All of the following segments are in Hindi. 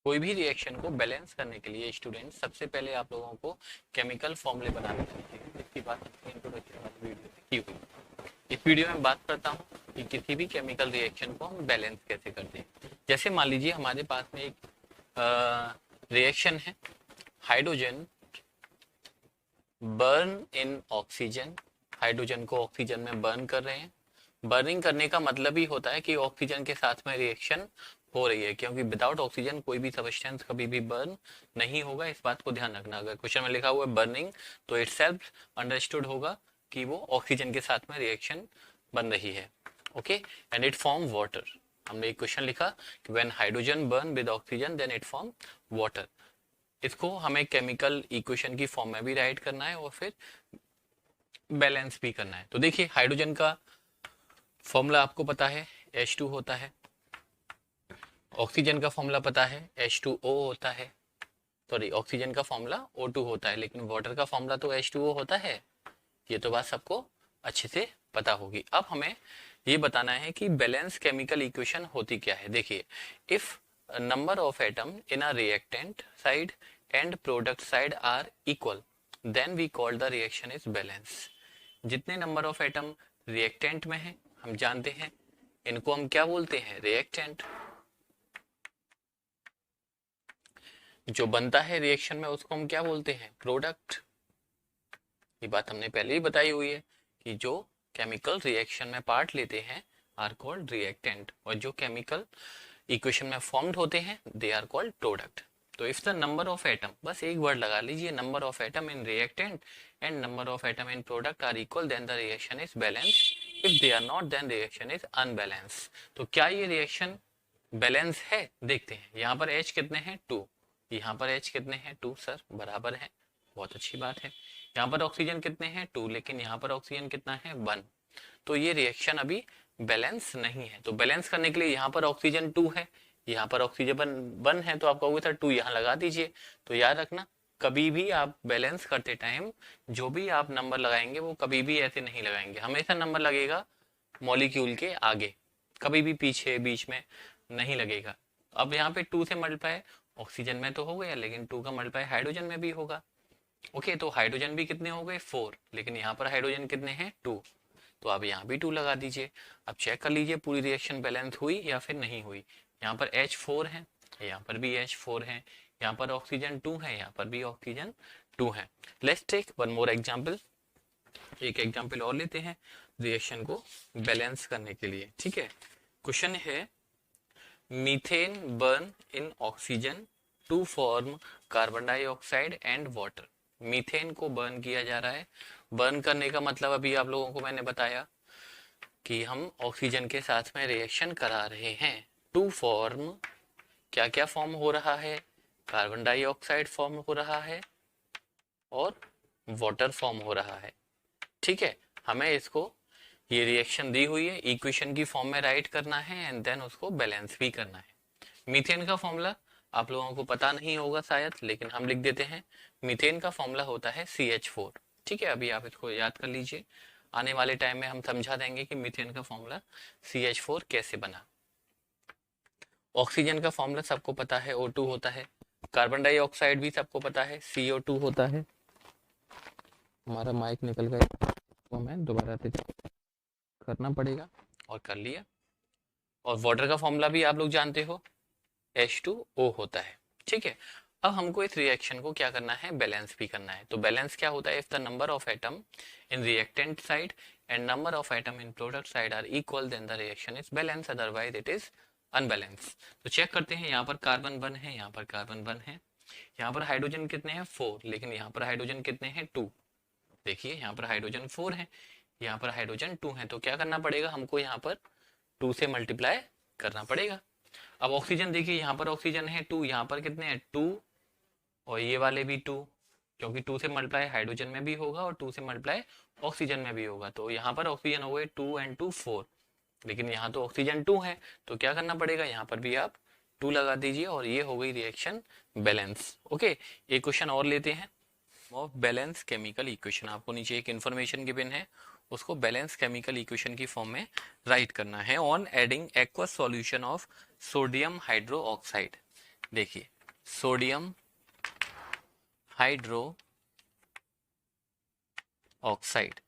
कोई भी रिएक्शन को बैलेंस करने के लिए स्टूडेंट सबसे पहले आप लोगों को केमिकल फॉर्मूले बनाने चाहिए, जिसकी बात हमने इंट्रोडक्शन वाली वीडियो में की हुई। इस वीडियो में बात करता हूँ कि किसी भी केमिकल रिएक्शन को हम बैलेंस कैसे करते हैं। जैसे मान लीजिए हमारे पास में एक रिएक्शन है, hydrogen burn in oxygen. Hydrogen को ऑक्सीजन में बर्न कर रहे हैं। बर्निंग करने का मतलब ही होता है कि ऑक्सीजन के साथ में रिएक्शन हो रही है, क्योंकि विदाउट ऑक्सीजन कोई भी सब्सटेंस कभी भी बर्न नहीं होगा। इस बात को ध्यान रखना, अगर क्वेश्चन में लिखा हुआ है बर्निंग तो इट सेल्फ अंडरस्टूड होगा कि वो ऑक्सीजन के साथ में रिएक्शन बन रही है। Okay, and it form water. हमने एक क्वेश्चन लिखा कि when hydrogen burn with oxygen then it form water. इसको हमें केमिकल इक्वेशन की फॉर्म में भी राइट करना है और फिर बैलेंस भी करना है। तो देखिए, हाइड्रोजन का फॉर्मूला आपको पता है, H2 होता है। ऑक्सीजन का फॉर्मूला पता है, H2O होता है। सॉरी, ऑक्सीजन का फॉर्मूला O2 होता है, लेकिन वाटर का फॉर्मूला तो H2O होता है। ये तो बात सबको अच्छे से पता होगी। अब हमें ये बताना है कि बैलेंस केमिकल इक्वेशन होती क्या है। देखिए, if number of atom in a reactant side and product side are equal then we call the reaction is balance. जितने नंबर ऑफ एटम रिएक्टेंट में है हम जानते हैं, इनको हम क्या बोलते हैं, रिएक्टेंट। जो बनता है रिएक्शन में उसको हम क्या बोलते हैं, प्रोडक्ट। ये बात हमने पहले ही बताई हुई है कि जो केमिकल रिएक्शन में पार्ट लेते हैं आर कॉल्ड रिएक्टेंट, और जो केमिकल इक्वेशन में फॉर्म्ड होते हैं दे आर कॉल्ड प्रोडक्ट। तो if the number of atom, बस एक वर्ड लगा लीजिए, number of atom in reactant and number of atom in product are equal then the reaction is balance. If they are not then reaction is unbalance. तो क्या ये रिएक्शन बैलेंस है? देखते हैं। यहाँ पर H कितने हैं, 2। यहाँ पर H कितने हैं, 2 सर, बराबर है, बहुत अच्छी बात है। यहाँ पर ऑक्सीजन कितने हैं, 2, लेकिन यहाँ पर ऑक्सीजन कितना है, 1। तो ये रिएक्शन अभी बैलेंस नहीं है। तो बैलेंस करने के लिए यहाँ पर ऑक्सीजन 2 है, यहाँ पर ऑक्सीजन 1 है, तो आप कहोगे सर 2 यहाँ लगा दीजिए। तो याद रखना, कभी भी आप बैलेंस करते टाइम जो भी आप नंबर लगाएंगे वो कभी भी ऐसे नहीं लगाएंगे, हमेशा नंबर लगेगा मॉलिक्यूल के आगे, कभी भी पीछे बीच में नहीं लगेगा। अब यहाँ पे 2 से मल्टीप्लाई ऑक्सीजन में तो हो गया, लेकिन 2 का मल्टीप्लाई हाइड्रोजन में भी होगा। ओके, तो हाइड्रोजन भी कितने हो गए, 4, लेकिन यहाँ पर हाइड्रोजन कितने हैं, 2। तो आप यहाँ भी 2 लगा दीजिए। अब चेक कर लीजिए पूरी रिएक्शन बैलेंस हुई या फिर नहीं हुई। यहाँ पर H4 है, यहाँ पर भी H4 है, यहाँ पर ऑक्सीजन 2 है, यहाँ पर भी ऑक्सीजन 2 है। Let's take one more example. एक एग्जाम्पल और लेते हैं रिएक्शन को बैलेंस करने के लिए। ठीक है, क्वेश्चन है methane burn in oxygen to form carbon dioxide and water. Methane को बर्न किया जा रहा है। बर्न करने का मतलब अभी आप लोगों को मैंने बताया कि हम ऑक्सीजन के साथ में रिएक्शन करा रहे हैं। टू फॉर्म, क्या क्या फॉर्म हो रहा है, कार्बन डाइऑक्साइड फॉर्म हो रहा है और वाटर फॉर्म हो रहा है। ठीक है, हमें इसको, ये रिएक्शन दी हुई है, इक्वेशन की फॉर्म में राइट करना है एंड देन उसको बैलेंस भी करना है। मीथेन का फॉर्मूला आप लोगों को पता नहीं होगा शायद, लेकिन हम लिख देते हैं। मीथेन का फॉर्मूला होता है CH4। ठीक है, अभी आप इसको याद कर लीजिए, आने वाले टाइम में हम समझा देंगे कि मीथेन का फॉर्मूला CH4 कैसे बना। ऑक्सीजन का फॉर्मूला सबको पता है, O2 होता है। कार्बन डाइऑक्साइड भी सबको पता है, CO2 होता है। हमारा माइक निकल गया तो हमें दोबारा से करना पड़ेगा, और कर लिया। और वाटर का फॉर्मूला भी आप लोग जानते हो, H2O होता है। ठीक है, अब हमको इस रिएक्शन को क्या करना है, बैलेंस भी करना है। तो बैलेंस क्या होता है, if the number of atom in reactant side and number of atom in product side are equal then the reaction is balance, otherwise it is unbalance. तो चेक करते हैं, यहाँ पर कार्बन 1 है, यहाँ पर कार्बन 1 है, यहाँ पर हाइड्रोजन कितने हैं, 4, लेकिन यहाँ पर हाइड्रोजन कितने हैं, 2। देखिए, यहाँ पर हाइड्रोजन 4 है, यहाँ पर हाइड्रोजन 2 है, तो क्या करना पड़ेगा हमको, यहाँ पर 2 से मल्टीप्लाई करना पड़ेगा। अब ऑक्सीजन देखिए, यहाँ पर ऑक्सीजन है 2, यहाँ पर कितने हैं, 2, और ये वाले भी 2, क्योंकि 2 से मल्टीप्लाई हाइड्रोजन में भी होगा और 2 से मल्टीप्लाई ऑक्सीजन में भी होगा। तो यहाँ पर ऑक्सीजन हो गए 2 एंड 2 4, लेकिन यहाँ तो ऑक्सीजन 2 है, तो क्या करना पड़ेगा, यहाँ पर भी आप 2 लगा दीजिए, और ये हो गई रिएक्शन बैलेंस। ओके, एक क्वेश्चन और लेते हैं ऑफ बैलेंस केमिकल इक्वेशन। आपको नीचे एक इन्फॉर्मेशन गिवन है, उसको बैलेंस केमिकल इक्वेशन की फॉर्म में राइट करना है। On adding aqueous solution of sodium hydro oxide, देखिए सोडियम हाइड्रो ऑक्साइड,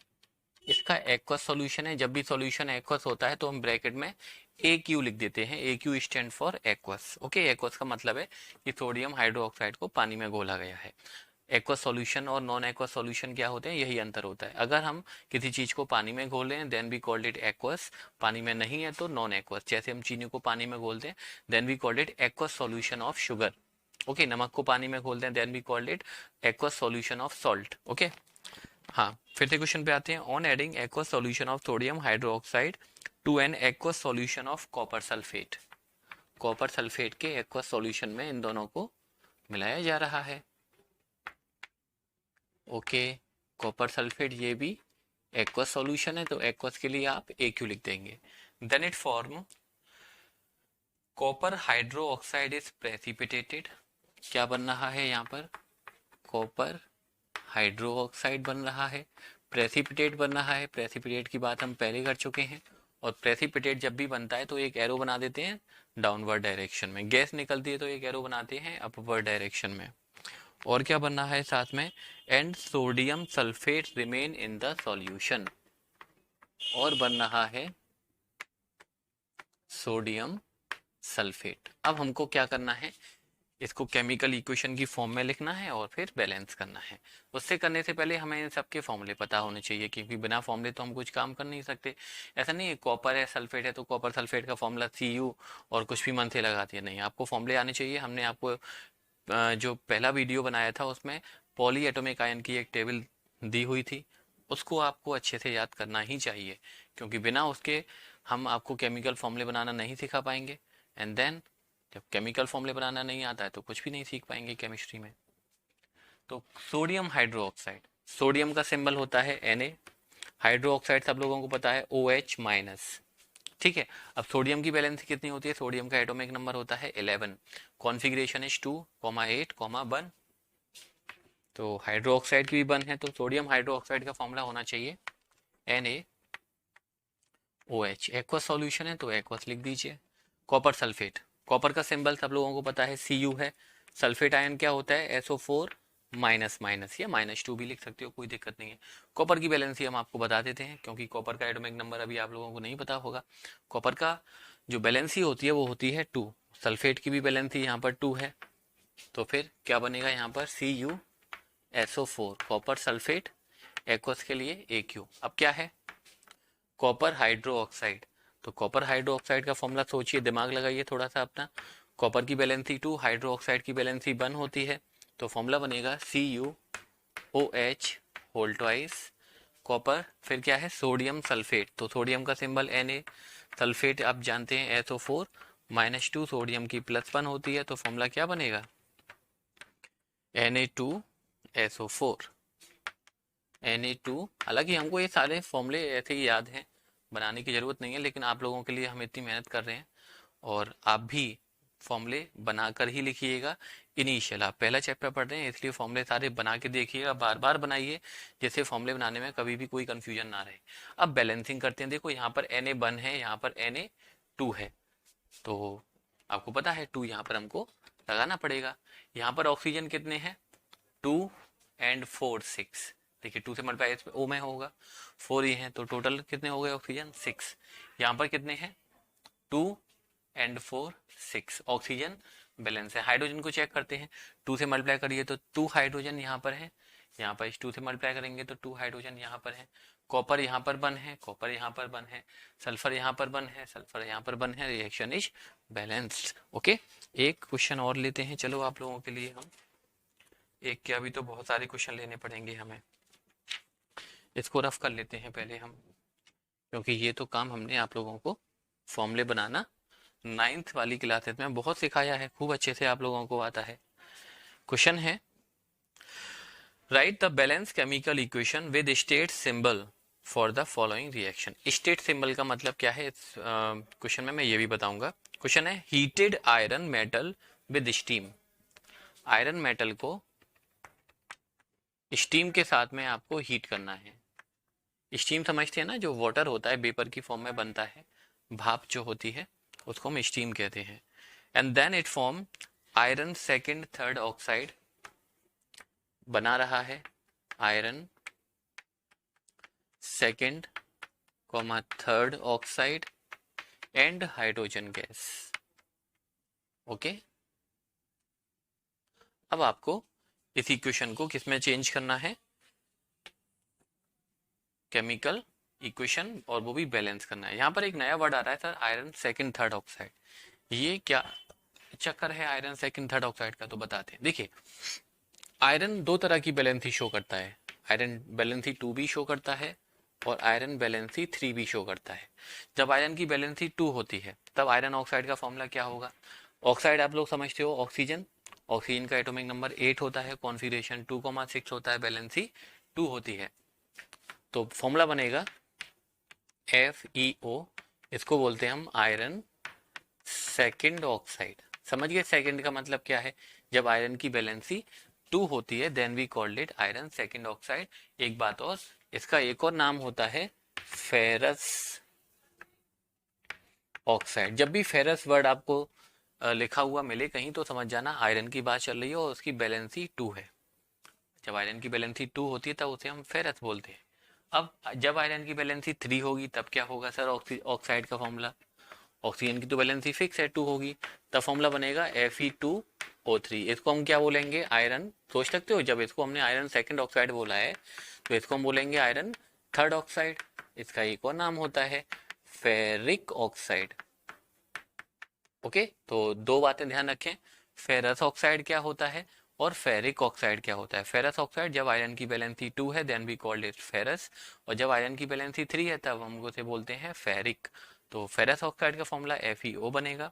इसका एक्वस सॉल्यूशन है। जब भी सॉल्यूशन एक्वस होता है तो हम ब्रैकेट में ए क्यू लिख देते हैं। A q stand for aqueous. Okay, aqueous का मतलब है कि सोडियम हाइड्रोक्साइड को पानी में घोला गया है। एक्वस सॉल्यूशन और नॉन एक्वस सॉल्यूशन क्या होते हैं, यही अंतर होता है। अगर हम किसी चीज को पानी में घोल हैं then we called it aqueous, पानी में नहीं है तो नॉन एक्वस। जैसे हम चीनी को पानी में घोलते हैं then we called it aqueous solution of sugar. Okay, नमक को पानी में घोलते हैं then we called it aqueous solution of salt. Okay, हाँ, फिर से क्वेश्चन पे आते हैं। On adding aqueous solution of sodium hydroxide to an aqueous solution of copper sulphate, copper sulphate के एक्वस सॉल्यूशन में इन दोनों को मिलाया जा रहा है। ओके, कॉपर सल्फेट ये भी एक्वस सॉल्यूशन है तो एक्वस के लिए आप AQ लिख देंगे। Then it form copper hydro oxide is precipitated. क्या बन रहा है यहाँ पर, कॉपर हाइड्रो ऑक्साइड बन रहा है, प्रेसिपिटेट बन रहा है। प्रेसिपिटेट की बात हम पहले कर चुके हैं। और प्रेसिपिटेट जब भी बनता है तो एक एरो बना देते हैं डाउनवर्ड डायरेक्शन में, गैस निकलती है तो एक एरो बनाते हैं अपवर्ड डायरेक्शन में। और क्या बन रहा है साथ में, and sodium sulphate remain in the solution, और बन रहा है सोडियम सल्फेट। अब हमको क्या करना है, इसको केमिकल इक्वेशन की फॉर्म में लिखना है और फिर बैलेंस करना है। उससे करने से पहले हमें इन सबके फॉर्मूले पता होने चाहिए, क्योंकि बिना फॉर्मूले तो हम कुछ काम कर नहीं सकते। ऐसा नहीं है कॉपर है सल्फेट है तो कॉपर सल्फेट का फॉर्मूला Cu और कुछ भी मन से लगा दिया, नहीं, आपको फॉर्मूले आने चाहिए। हमने आपको जो पहला वीडियो बनाया था उसमें पॉली एटॉमिक आयन की एक टेबल दी हुई थी, उसको आपको अच्छे से याद करना ही चाहिए, क्योंकि बिना उसके हम आपको केमिकल फॉर्मूले बनाना नहीं सिखा पाएंगे। एंड देन जब केमिकल फॉर्मूले बनाना नहीं आता है तो कुछ भी नहीं सीख पाएंगे केमिस्ट्री में। तो सोडियम हाइड्रो ऑक्साइड, सोडियम का सिंबल होता है Na, हाइड्रो ऑक्साइड सब लोगों को पता है OH माइनस। ठीक है, अब सोडियम की वैलेंसी कितनी होती है, सोडियम का एटॉमिक नंबर होता है 11, कॉन्फिगरेशन इज 2, 8, 1। तो हाइड्रो ऑक्साइड की भी 1 है, तो सोडियम हाइड्रो ऑक्साइड का फॉर्मूला होना चाहिए NaOH। एक्वस सॉल्यूशन है तो एक्वस लिख दीजिए। कॉपर सल्फेट, कॉपर का सिंबल सब लोगों को पता है Cu है। सल्फेट आयन क्या होता है, SO4 माइनस माइनस, या -2 भी लिख सकते हो, कोई दिक्कत नहीं है। कॉपर की बैलेंसी हम आपको बता देते हैं, क्योंकि कॉपर का एटॉमिक नंबर अभी आप लोगों को नहीं पता होगा। कॉपर का जो बैलेंसी होती है वो होती है 2, सल्फेट की भी बैलेंसी यहाँ पर 2 है। तो फिर क्या बनेगा यहाँ पर, CuSO4, कॉपर सल्फेट, एक्वस के लिए AQ। अब क्या है, कॉपर हाइड्रो ऑक्साइड, तो कॉपर हाइड्रो ऑक्साइड का फॉर्मूला सोचिए, दिमाग लगाइए थोड़ा सा अपना। कॉपर की बैलेंसी 2, हाइड्रो ऑक्साइड की बैलेंसी 1 होती है, तो फॉर्मूला बनेगा CuOH होल ट्वाइस कॉपर, फिर क्या है सोडियम सल्फेट, तो सोडियम का सिंबल Na, सल्फेट आप जानते हैं SO4 -2, सोडियम की +1 होती है, तो फॉर्मूला क्या बनेगा Na2SO4। Na2, हालांकि हमको ये सारे फॉर्मूले ऐसे ही याद हैं, बनाने की ज़रूरत नहीं है, लेकिन आप लोगों के लिए हम इतनी मेहनत कर रहे हैं और आप भी फॉर्मूले बनाकर ही लिखिएगा। इनिशियल आप पहला चैप्टर पढ़ रहे हैं इसलिए फॉर्मूले सारे बना के देखिएगा, बार बार बनाइए, जैसे फॉर्मूले बनाने में कभी भी कोई कंफ्यूजन ना रहे। अब बैलेंसिंग करते हैं, देखो यहाँ पर Na1 है, यहाँ पर Na2 है, तो आपको पता है 2 यहाँ पर हमको लगाना पड़ेगा। यहाँ पर ऑक्सीजन कितने हैं, 2 and 4 6, देखिए 2 से मल्टीप्लाई O में होगा, 4 ये हैं, तो टोटल कितने हो गए ऑक्सीजन 6। यहाँ पर कितने हैं 2 and 4 6, ऑक्सीजन बैलेंस है। हाइड्रोजन को चेक करते हैं, 2 से मल्टीप्लाई करिए तो 2 हाइड्रोजन यहाँ पर है, यहाँ पर इस 2 से मल्टीप्लाई करेंगे तो 2 हाइड्रोजन यहाँ पर है। कॉपर यहाँ पर 1 है, कॉपर यहाँ पर 1 है, सल्फर यहाँ पर 1 है, सल्फर यहाँ पर 1 है, रिएक्शन इज बैलेंस्ड। ओके, एक क्वेश्चन और लेते हैं, चलो आप लोगों के लिए हम एक क्या, अभी तो बहुत सारे क्वेश्चन लेने पड़ेंगे हमें, इसको रफ कर लेते हैं पहले हम, क्योंकि ये तो काम हमने आप लोगों को फॉर्मूले बनाना 9th वाली क्लासेस में बहुत सिखाया है, खूब अच्छे से आप लोगों को आता है। क्वेश्चन है, right the balance chemical equation with state symbol for the following reaction. State symbol का मतलब क्या है इस क्वेश्चन में मैं ये भी बताऊंगा। क्वेश्चन है, heated iron metal with steam, iron metal को स्टीम के साथ में आपको हीट करना है। स्टीम समझते हैं ना, जो वाटर होता है वेपर की फॉर्म में बनता है, भाप जो होती है उसको हम स्टीम कहते हैं। And then it form iron second third oxide बना रहा है, iron second comma third oxide and hydrogen gas. Okay, अब आपको इस इक्वेशन को किसमें चेंज करना है, केमिकल इक्वेशन, और वो भी बैलेंस करना है। यहाँ पर एक नया वर्ड आ रहा है sir, iron second third oxide. ये क्या चक्कर है आयरन सेकंड थर्ड ऑक्साइड का, तो बताते हैं। देखिए, आयरन दो तरह की वैलेंसी शो करता है, आयरन वैलेंसी 2 भी शो करता है और आयरन वैलेंसी 3 भी शो करता है। जब आयरन की वैलेंसी 2 होती है तब आयरन ऑक्साइड का फॉर्मूला क्या होगा। ऑक्साइड आप लोग समझते हो, ऑक्सीजन, ऑक्सीजन का एटॉमिक नंबर 8 होता है, कॉन्फिगरेशन 2,6 होता है, वैलेंसी 2 होती है। तो फॉर्मूला बनेगा FeO, इसको बोलते हैं हम आयरन सेकंड ऑक्साइड। समझ गए सेकंड का मतलब क्या है, जब आयरन की वैलेंसी 2 होती है then we called it iron second oxide. एक बात और, इसका एक और नाम होता है फेरस ऑक्साइड। जब भी फेरस वर्ड आपको लिखा हुआ मिले कहीं तो समझ जाना आयरन की बात चल रही है और उसकी वैलेंसी 2 है। जब आयरन की वैलेंसी 2 होती है तब उसे हम फेरस बोलते हैं। अब जब आयरन की वैलेंसी 3 होगी तब क्या होगा सर, ऑक्साइड का फॉर्मूला, ऑक्सीजन की तो वैलेंसी फिक्स है 2 होगी, तब फॉर्मूला बनेगा Fe2O3। इसको हम क्या बोलेंगे, आयरन, सोच सकते हो जब इसको हमने आयरन सेकंड ऑक्साइड बोला है तो इसको हम बोलेंगे आयरन थर्ड ऑक्साइड। इसका एक और नाम होता है फेरिक ऑक्साइड। ओके, तो दो बातें ध्यान रखें, फेरस ऑक्साइड क्या होता है और फेरिक ऑक्साइड क्या होता है। फेरस ऑक्साइड जब आयरन की वैलेंसी 2 है then we called it ferrous, और जब आयरन की वैलेंसी 3 है तब हम उसे बोलते हैं फेरिक। तो फेरस ऑक्साइड का फॉर्मूला FeO बनेगा,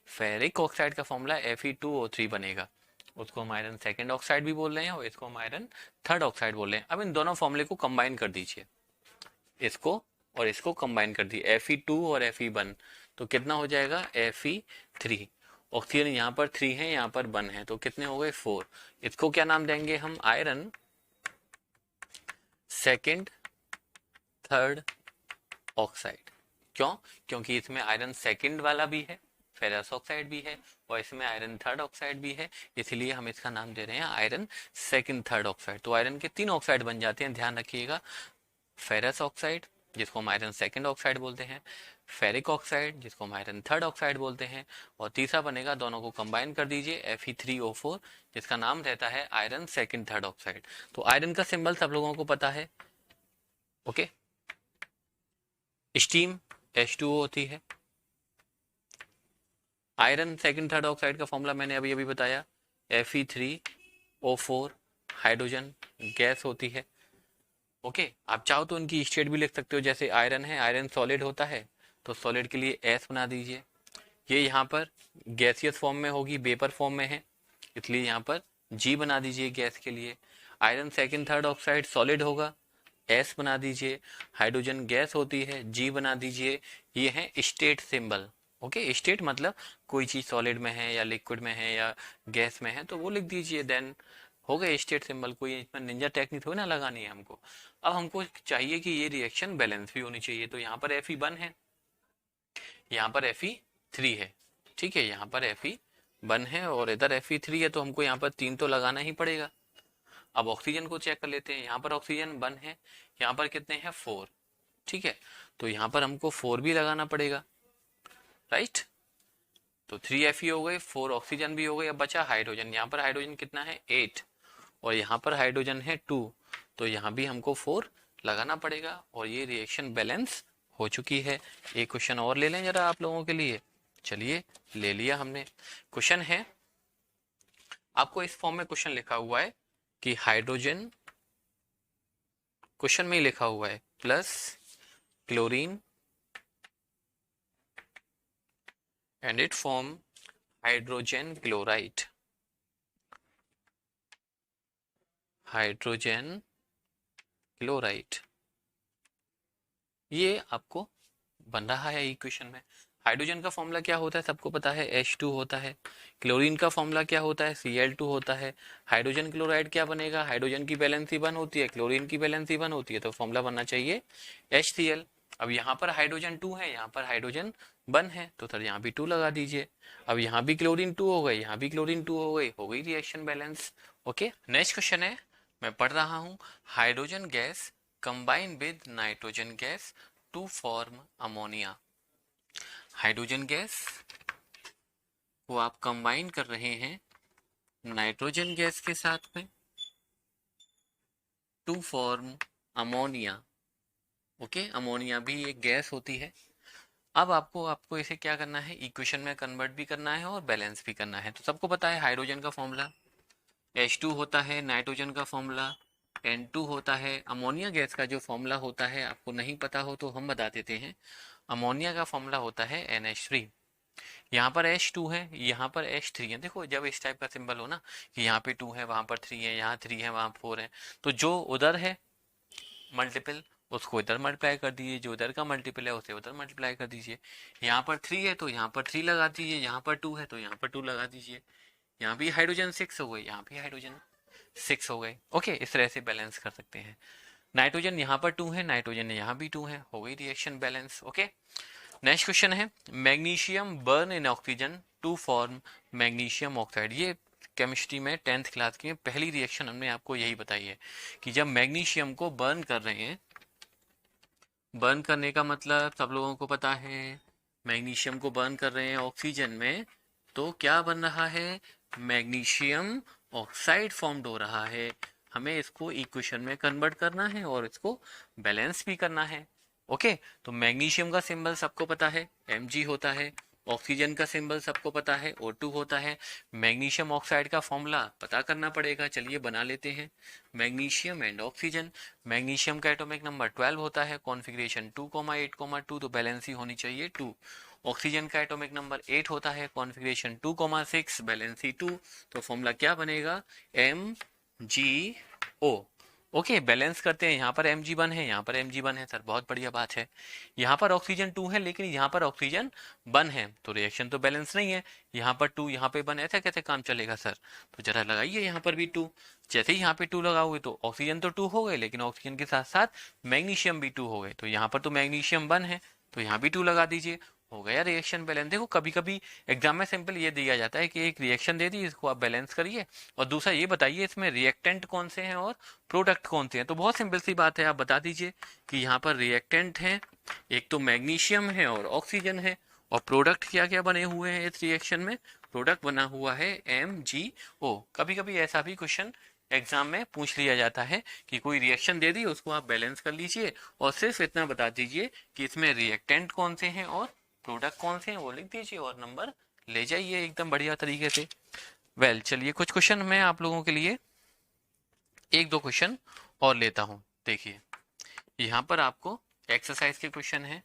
फेरिक ऑक्साइड का फॉर्मूला Fe2O3 बनेगा। उसको हम आयरन सेकेंड ऑक्साइड भी बोल रहे हैं और इसको हम आयरन थर्ड ऑक्साइड बोल रहे हैं। अब इन दोनों फॉर्मूले को कंबाइन कर दीजिए, इसको और इसको कंबाइन कर दिए, Fe2 और Fe1, तो कितना हो जाएगा Fe3। ऑक्सीजन यहाँ पर 3 है, यहाँ पर 1 है, तो कितने हो गए 4। इसको क्या नाम देंगे हम, आयरन सेकंड थर्ड ऑक्साइड। क्यों, क्योंकि इसमें आयरन सेकंड वाला भी है, फेरस ऑक्साइड भी है, और इसमें आयरन थर्ड ऑक्साइड भी है, इसलिए हम इसका नाम दे रहे हैं आयरन सेकंड थर्ड ऑक्साइड। तो आयरन के 3 ऑक्साइड बन जाते हैं, ध्यान रखिएगा, फेरस ऑक्साइड जिसको हम आयरन सेकंड ऑक्साइड बोलते हैं, फेरिक ऑक्साइड जिसको हम आयरन थर्ड ऑक्साइड बोलते हैं, और तीसरा बनेगा, दोनों को कंबाइन कर दीजिए, Fe3O4 जिसका नाम रहता है आयरन सेकंड थर्ड ऑक्साइड। तो आयरन का सिंबल सब लोगों को पता है। ओके, स्टीम H2O होती है, आयरन सेकंड थर्ड ऑक्साइड का फॉर्मूला मैंने अभी अभी बताया, Fe3O4 हाइड्रोजन गैस होती है। ओके, आप चाहो तो इनकी स्टेट भी लिख सकते हो, जैसे आयरन है, आयरन सॉलिड होता है तो सॉलिड के लिए S बना दीजिए, ये यहाँ पर गैसियस फॉर्म में होगी, वेपर फॉर्म में है इसलिए यहाँ पर G बना दीजिए गैस के लिए। Iron second third oxide solid होगा, S बना दीजिए, हाइड्रोजन गैस होती है, G बना दीजिए। ये है स्टेट सिंबल। ओके, स्टेट मतलब कोई चीज सॉलिड में है या लिक्विड में है या गैस में है तो वो लिख दीजिए, देन हो गए स्टेट सिंबल। कोई इसमें निंजा टेक्निक थोड़ी ना लगानी है हमको। अब हमको चाहिए कि ये रिएक्शन बैलेंस भी होनी चाहिए, तो यहाँ पर Fe1 है, यहाँ पर Fe3 है, ठीक है, यहाँ पर Fe1 है और इधर Fe3 है, तो हमको यहाँ पर 3 तो लगाना ही पड़ेगा। अब ऑक्सीजन को चेक कर लेते हैं, यहाँ पर ऑक्सीजन 1 है, यहाँ पर कितने हैं 4, ठीक है, तो यहाँ पर हमको 4 भी लगाना पड़ेगा, राइट। तो 3 Fe हो गए, 4 ऑक्सीजन भी हो गए, अब बचा हाइड्रोजन। यहाँ पर हाइड्रोजन कितना है 8 और यहाँ पर हाइड्रोजन है 2, तो यहाँ भी हमको 4 लगाना पड़ेगा और ये रिएक्शन बैलेंस हो चुकी है। एक क्वेश्चन और ले लें जरा आप लोगों के लिए, चलिए ले लिया हमने। क्वेश्चन है, आपको इस फॉर्म में क्वेश्चन लिखा हुआ है कि हाइड्रोजन, क्वेश्चन में ही लिखा हुआ है plus chlorine and it form hydrogen chloride, hydrogen chloride, ये आपको बन रहा है इक्वेशन में। हाइड्रोजन का फॉर्मूला क्या होता है सबको पता है, H2 होता है। क्लोरीन का फॉर्मूला क्या होता है, Cl2 होता है। हाइड्रोजन क्लोराइड क्या बनेगा, हाइड्रोजन की वैलेंसी 1 होती है, क्लोरीन की वैलेंसी 1 होती है, तो फॉर्मूला बनना चाहिए HCl। अब यहाँ पर हाइड्रोजन 2 है, यहाँ पर हाइड्रोजन 1 है, तो सर यहाँ भी 2 लगा दीजिए। अब यहाँ भी क्लोरीन 2 हो गई, यहाँ भी क्लोरीन 2 हो गई reaction balance. Okay, next question है, मैं पढ़ रहा हूँ, hydrogen gas combine with nitrogen gas to form ammonia. Hydrogen gas को आप कंबाइन कर रहे हैं नाइट्रोजन गैस के साथ में to form ammonia. Okay, ammonia भी एक गैस होती है। अब आपको इसे क्या करना है, इक्वेशन में कन्वर्ट भी करना है और बैलेंस भी करना है। तो सबको पता है हाइड्रोजन का फॉर्मूला H2 होता है, नाइट्रोजन का फॉर्मूला N2 होता है। अमोनिया गैस का जो फॉर्मूला होता है, आपको नहीं पता हो तो हम बता देते हैं, अमोनिया का फॉर्मूला होता है NH3। यहाँ पर H2 है, यहाँ पर H3 है। देखो जब इस टाइप का सिंबल हो ना कि यहाँ पे 2 है, वहां पर 3 है, यहाँ 3 है, वहां 4 है, तो जो उधर है मल्टीपल उसको इधर मल्टीप्लाई कर दीजिए, जो इधर का मल्टीपल है उसे उधर मल्टीप्लाई कर दीजिए। यहाँ पर 3 है तो यहाँ पर 3 लगा दीजिए, यहाँ पर 2 है तो यहाँ पर 2 लगा दीजिए। यहाँ भी हाइड्रोजन 6 हो गए, यहाँ भी हाइड्रोजन 6 हो गए। ओके, इस तरह से बैलेंस कर सकते हैं। नाइट्रोजन यहाँ पर 2 है, नाइट्रोजन यहाँ भी 2 है, हो गई reaction balance. Okay, next question है, magnesium burn in oxygen to form magnesium oxide. ये केमिस्ट्री में 10th क्लास की पहली रिएक्शन हमने आपको यही बताई है कि जब मैग्नीशियम को बर्न कर रहे हैं, बर्न करने का मतलब सब लोगों को पता है, मैग्नीशियम को बर्न कर रहे हैं ऑक्सीजन में, तो क्या बन रहा है, मैग्नीशियम ऑक्साइड फॉर्म्ड हो रहा है। हमें इसको इक्वेशन में कन्वर्ट करना है और इसको बैलेंस भी करना है। ओके, तो मैग्नीशियम का सिंबल सबको पता है Mg होता है, ऑक्सीजन का सिंबल सबको पता है O2 होता है। मैग्नीशियम ऑक्साइड का फॉर्मूला पता करना पड़ेगा, चलिए बना लेते हैं। मैग्नीशियम एंड ऑक्सीजन, मैग्नीशियम का एटॉमिक नंबर 12 होता है, कॉन्फ़िगरेशन 2,8,2, तो बैलेंस ही होनी चाहिए 2। ऑक्सीजन का एटॉमिक नंबर 8 होता है, कॉन्फ़िगरेशन 2,6, बैलेंस ही 2, तो फॉर्मूला क्या बनेगा, MgO। ओके, बैलेंस करते हैं। यहाँ पर Mg1 है, यहाँ पर Mg1 है, सर बहुत बढ़िया बात है। यहाँ पर ऑक्सीजन 2 है लेकिन यहाँ पर ऑक्सीजन 1 है, तो रिएक्शन तो बैलेंस नहीं है। यहाँ पर 2, यहाँ पे 1, ऐसा कैसे काम चलेगा सर, तो जरा लगाइए यहाँ पर भी 2। जैसे ही यहाँ पे 2 लगाओगे तो ऑक्सीजन तो 2 हो गए, लेकिन ऑक्सीजन के साथ साथ मैग्नीशियम भी 2 हो गए, तो यहाँ पर तो मैग्नीशियम 1 है, तो यहाँ भी 2 लगा दीजिए, हो गया रिएक्शन बैलेंस। देखो कभी कभी एग्जाम में सिंपल ये दिया जाता है कि एक रिएक्शन दे दी, इसको आप बैलेंस करिए और दूसरा ये बताइए इसमें रिएक्टेंट कौन से हैं और प्रोडक्ट कौन से हैं। तो बहुत सिंपल सी बात है, आप बता दीजिए कि यहाँ पर रिएक्टेंट हैं, एक तो मैग्नीशियम है और ऑक्सीजन है, और प्रोडक्ट क्या क्या बने हुए हैं इस रिएक्शन में, प्रोडक्ट बना हुआ है MgO। कभी कभी ऐसा भी क्वेश्चन एग्जाम में पूछ लिया जाता है कि कोई रिएक्शन दे दी, उसको आप बैलेंस कर लीजिए और सिर्फ इतना बता दीजिए कि इसमें रिएक्टेंट कौन से हैं और प्रोडक्ट कौन से हैं, वो लिख दीजिए और नंबर ले जाइए एकदम बढ़िया तरीके से। वेल चलिए, कुछ क्वेश्चन मैं आप लोगों के लिए एक दो क्वेश्चन और लेता हूं। देखिए यहाँ पर आपको एक्सरसाइज के क्वेश्चन है,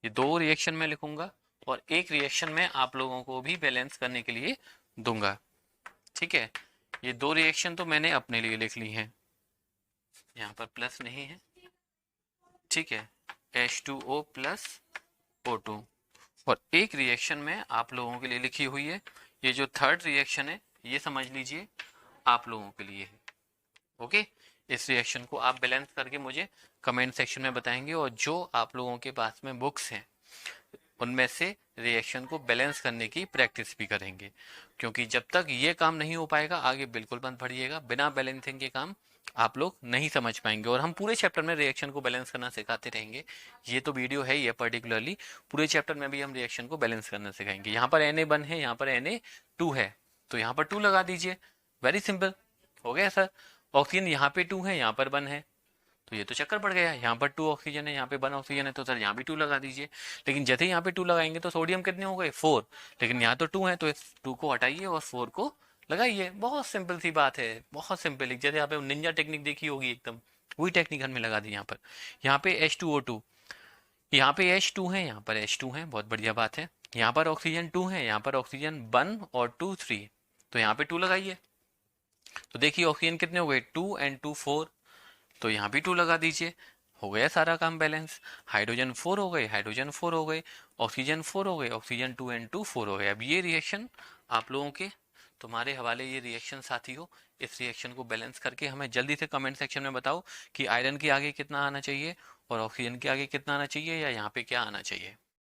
ये 2 रिएक्शन में लिखूंगा और एक रिएक्शन में आप लोगों को भी बैलेंस करने के लिए दूंगा। ठीक है, ये 2 रिएक्शन तो मैंने अपने लिए लिख ली हैं, यहाँ पर प्लस नहीं है। ठीक है, H2O प्लस O2, और एक रिएक्शन में आप लोगों के लिए लिखी हुई है, ये जो थर्ड रिएक्शन है ये समझ लीजिए आप लोगों के लिए है। ओके, इस रिएक्शन को आप बैलेंस करके मुझे कमेंट सेक्शन में बताएंगे, और जो आप लोगों के पास में बुक्स हैं उनमें से रिएक्शन को बैलेंस करने की प्रैक्टिस भी करेंगे, क्योंकि जब तक ये काम नहीं हो पाएगा आगे बिल्कुल मत पढ़िएगा, बिना बैलेंसिंग के काम आप लोग नहीं समझ पाएंगे। और हम पूरे चैप्टर में रिएक्शन को बैलेंस करना सिखाते रहेंगे, ये तो वीडियो है ये पर्टिकुलरली, पूरे चैप्टर में भी हम रिएक्शन को बैलेंस करना सिखाएंगे। यहाँ पर Na1 है, यहाँ पर Na2 है, तो यहाँ पर 2 लगा दीजिए, वेरी सिंपल, हो गया सर। ऑक्सीजन यहाँ पे 2 है, यहाँ पर 1 है, तो ये तो चक्कर पड़ गया, यहाँ पर 2 ऑक्सीजन है, यहाँ पे 1 ऑक्सीजन है, तो सर यहाँ भी 2 लगा दीजिए। लेकिन जैसे यहाँ पे 2 लगाएंगे तो सोडियम कितने हो गए, 4, लेकिन यहाँ तो 2 है, तो इस 2 को हटाइए और 4 को लगाइए। बहुत सिंपल सी बात है, बहुत सिंपल। जैसे यहाँ पे निंजा टेक्निक देखी होगी एकदम, वही टेक्निक हमने लगा दी यहाँ पर। यहाँ पे H2O2, यहाँ पे H2 है, यहाँ पर H2 है, बहुत बढ़िया बात है। यहाँ पर ऑक्सीजन 2 है, यहाँ पर ऑक्सीजन 1 और 2 3, तो यहाँ पे 2 लगाइए। तो देखिए ऑक्सीजन कितने हो गए, 2 and 2 4, तो यहाँ भी 2 लगा दीजिए, हो गया सारा काम बैलेंस। हाइड्रोजन 4 हो गए, हाइड्रोजन 4 हो गए, ऑक्सीजन 4 हो गए, ऑक्सीजन 2 and 2 4 हो गए। अब ये रिएक्शन आप लोगों के तुम्हारे हवाले ये रिएक्शन साथी हो। इस रिएक्शन को बैलेंस करके हमें जल्दी से कमेंट सेक्शन में बताओ कि आयरन के आगे कितना आना चाहिए और ऑक्सीजन के आगे कितना आना चाहिए या यहाँ पे क्या आना चाहिए।